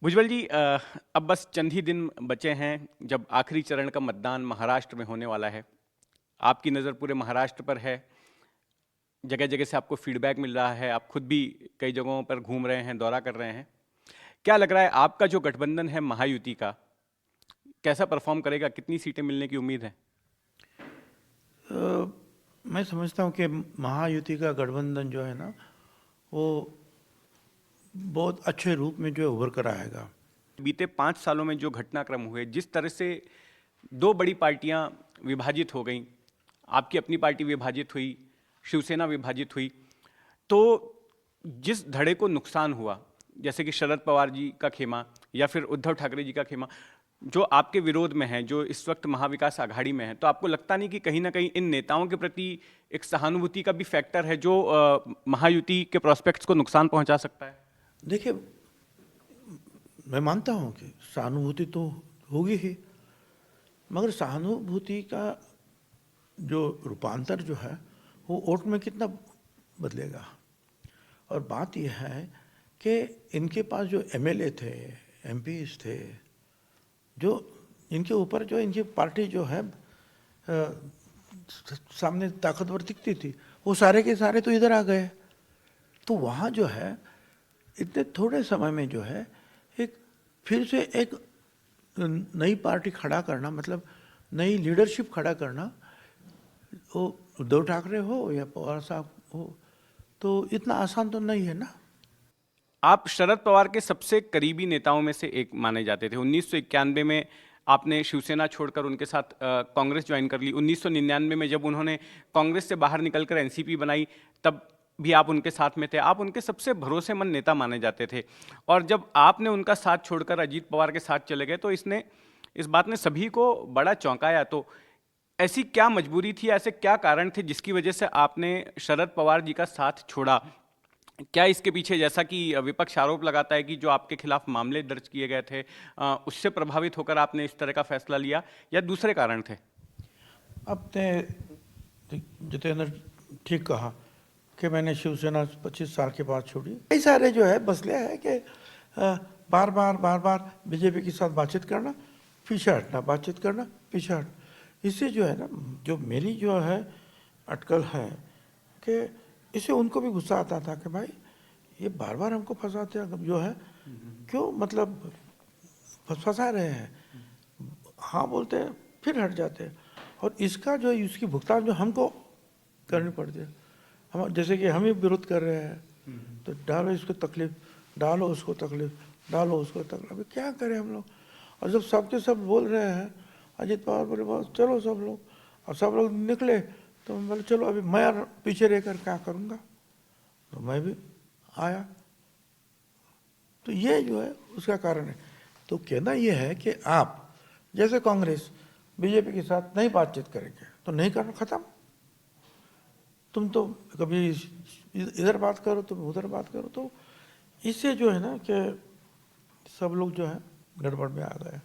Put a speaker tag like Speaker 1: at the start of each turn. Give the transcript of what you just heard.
Speaker 1: भुजबल जी अब बस चंद ही दिन बचे हैं जब आखिरी चरण का मतदान महाराष्ट्र में होने वाला है। आपकी नज़र पूरे महाराष्ट्र पर है। जगह जगह से आपको फीडबैक मिल रहा है, आप खुद भी कई जगहों पर घूम रहे हैं, दौरा कर रहे हैं। क्या लग रहा है आपका जो गठबंधन है महायुति का कैसा परफॉर्म करेगा, कितनी सीटें मिलने की उम्मीद है?
Speaker 2: मैं समझता हूँ कि महायुति का गठबंधन जो है ना, वो बहुत अच्छे रूप में जो है उभर कर आएगा।
Speaker 1: बीते 5 सालों में जो घटनाक्रम हुए, जिस तरह से दो बड़ी पार्टियां विभाजित हो गईं, आपकी अपनी पार्टी विभाजित हुई, शिवसेना विभाजित हुई, तो जिस धड़े को नुकसान हुआ, जैसे कि शरद पवार जी का खेमा या फिर उद्धव ठाकरे जी का खेमा, जो आपके विरोध में है, जो इस वक्त महाविकास आघाड़ी में है, तो आपको लगता नहीं कि कहीं ना कहीं इन नेताओं के प्रति एक सहानुभूति का भी फैक्टर है जो महायुति के प्रोस्पेक्ट्स को नुकसान पहुंचा सकता है?
Speaker 2: देखिए, मैं मानता हूँ कि सहानुभूति तो होगी ही, मगर सहानुभूति का जो रूपांतर जो है वो वोट में कितना बदलेगा। और बात यह है कि इनके पास जो एमएलए थे, एमपीज थे, जो इनके ऊपर जो इनकी पार्टी जो है सामने ताकतवर दिखती थी, वो सारे के सारे तो इधर आ गए। तो वहाँ जो है इतने थोड़े समय में जो है एक फिर से एक नई पार्टी खड़ा करना, मतलब नई लीडरशिप खड़ा करना, वो उद्धव ठाकरे हो या पवार साहब हो, तो इतना आसान तो नहीं है ना।
Speaker 1: आप शरद पवार के सबसे करीबी नेताओं में से एक माने जाते थे। 1991 में आपने शिवसेना छोड़कर उनके साथ कांग्रेस ज्वाइन कर ली। 1999 में जब उन्होंने कांग्रेस से बाहर निकलकर एनसीपी बनाई, तब भी आप उनके साथ में थे। आप उनके सबसे भरोसेमंद नेता माने जाते थे। और जब आपने उनका साथ छोड़कर अजीत पवार के साथ चले गए, तो इस बात ने सभी को बड़ा चौंकाया। तो ऐसी क्या मजबूरी थी, ऐसे क्या कारण थे जिसकी वजह से आपने शरद पवार जी का साथ छोड़ा? क्या इसके पीछे, जैसा कि विपक्ष आरोप लगाता है कि जो आपके खिलाफ मामले दर्ज किए गए थे, उससे प्रभावित होकर आपने इस तरह का फैसला लिया, या दूसरे कारण थे?
Speaker 2: आपने जितेंद्र ठीक कहा कि मैंने शिवसेना 25 साल के बाद छोड़ी। कई सारे जो है मसले हैं कि बार बार बीजेपी के साथ बातचीत करना, पीछे हटना, बातचीत करना, पीछे हट। इससे जो है ना, जो मेरी जो है अटकल है कि इससे उनको भी गुस्सा आता था कि भाई ये बार बार हमको फंसाते हैं, जो है क्यों, मतलब फंसा रहे हैं, हाँ बोलते हैं फिर हट जाते हैं। और इसका जो इसकी भुगतान जो हमको करनी पड़ती है, हम जैसे कि हम ही विरोध कर रहे हैं, तो डालो इसको तकलीफ, डालो उसको तकलीफ, डालो उसको तकलीफ, अभी क्या करें हम लोग। और जब सबके सब बोल रहे हैं, अजीत पवार बोले बस चलो सब लोग, और सब लोग निकले, तो मैं बोले चलो अभी मैं पीछे रहकर क्या करूँगा, तो मैं भी आया। तो ये जो है उसका कारण है। तो कहना ये है कि आप जैसे कांग्रेस बीजेपी के साथ नहीं बातचीत करेंगे तो नहीं करना, खत्म। तुम तो कभी इधर बात करो, तुम उधर बात करो, तो इससे जो है ना कि सब लोग जो है गड़बड़ में आ गए।